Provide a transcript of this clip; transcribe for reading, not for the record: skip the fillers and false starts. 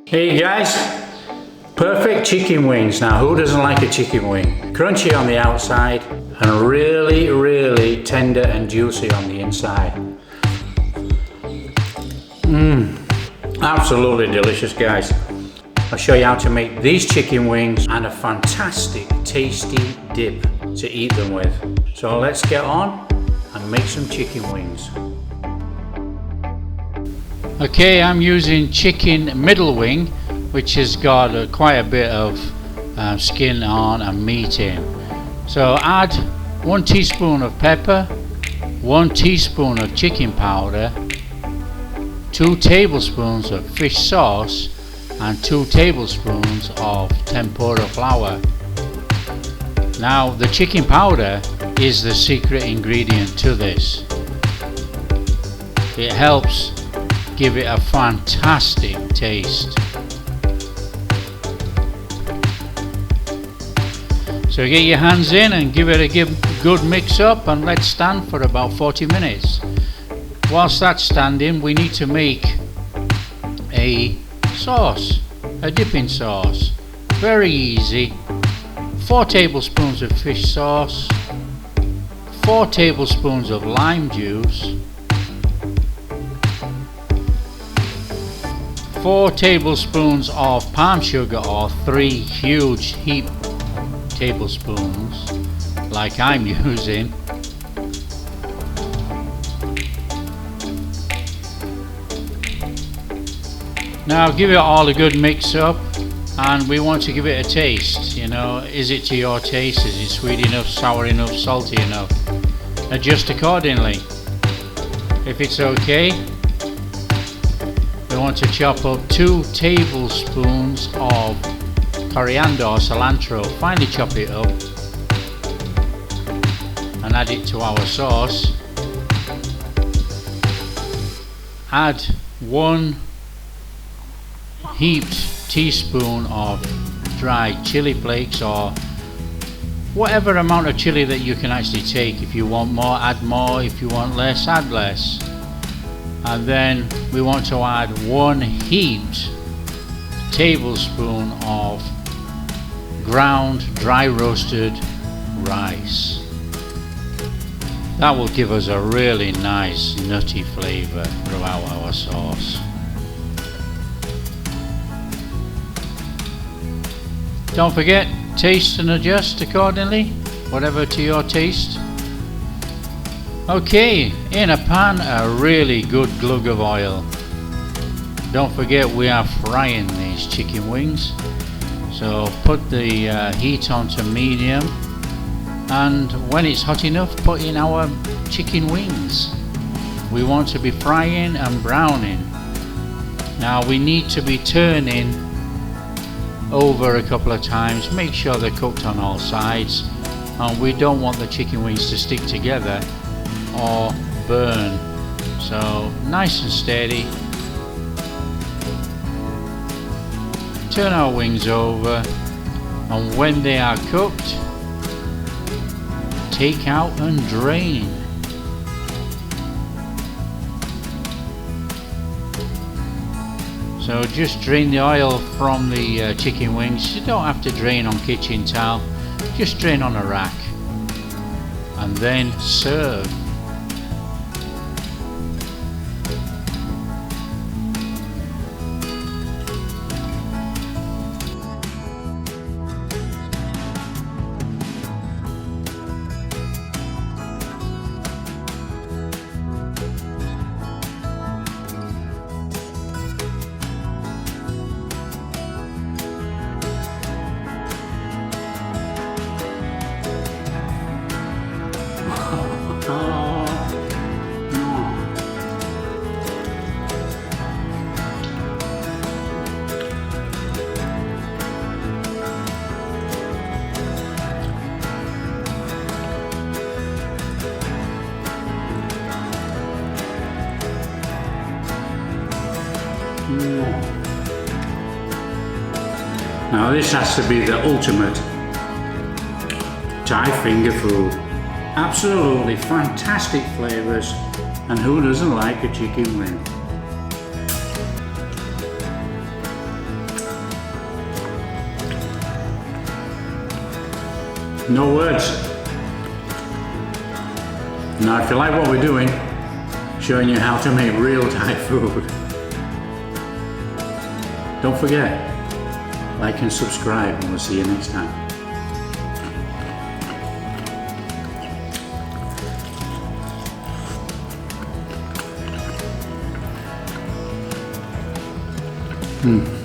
Hey guys, perfect chicken wings. Now who doesn't like a chicken wing? Crunchy on the outside and really tender and juicy on the inside. Absolutely delicious, guys. I'll show you how to make these chicken wings and a fantastic tasty dip to eat them with. So let's get on and make some chicken wings. Okay, I'm using chicken middle wing, which has got quite a bit of skin on and meat in. So add 1 teaspoon of pepper, 1 teaspoon of chicken powder, 2 tablespoons of fish sauce and 2 tablespoons of tempura flour. Now the chicken powder is the secret ingredient to this. It helps give it a fantastic taste. So get your hands in and give it a good mix up and let stand for about 40 minutes. Whilst that's standing, we need to make a sauce, a dipping sauce. Very easy. 4 tablespoons of fish sauce, 4 tablespoons of lime juice, 4 tablespoons of palm sugar or 3 huge heap tablespoons like I'm using. Now give it all a good mix up, and we want to give it a taste. You know, is it to your taste? Is it sweet enough, sour enough, salty enough? Adjust accordingly. If it's okay, we want to chop up 2 tablespoons of coriander or cilantro. Finely chop it up and add it to our sauce. Add 1 heaped teaspoon of dried chili flakes, or whatever amount of chili that you can actually take. If you want more, add more. If you want less, add less. And then we want to add 1 heaped tablespoon of ground dry roasted rice. That will give us a really nice nutty flavour throughout our sauce. Don't forget, taste and adjust accordingly, whatever to your taste. Okay, in a pan, a really good glug of oil. Don't forget, we are frying these chicken wings. So put the heat on to medium, and when it's hot enough, put in our chicken wings. We want to be frying and browning. Now we need to be turning over a couple of times, make sure they're cooked on all sides, and we don't want the chicken wings to stick together or burn. So nice and steady. Turn our wings over, and when they are cooked, take out and drain. So just drain the oil from the chicken wings. You don't have to drain on kitchen towel, just drain on a rack and then serve. Now this has to be the ultimate Thai finger food. Absolutely fantastic flavours, and who doesn't like a chicken wing? No words. Now if you like what we're doing, showing you how to make real Thai food, don't forget, like and subscribe, and we'll see you next time. Mm.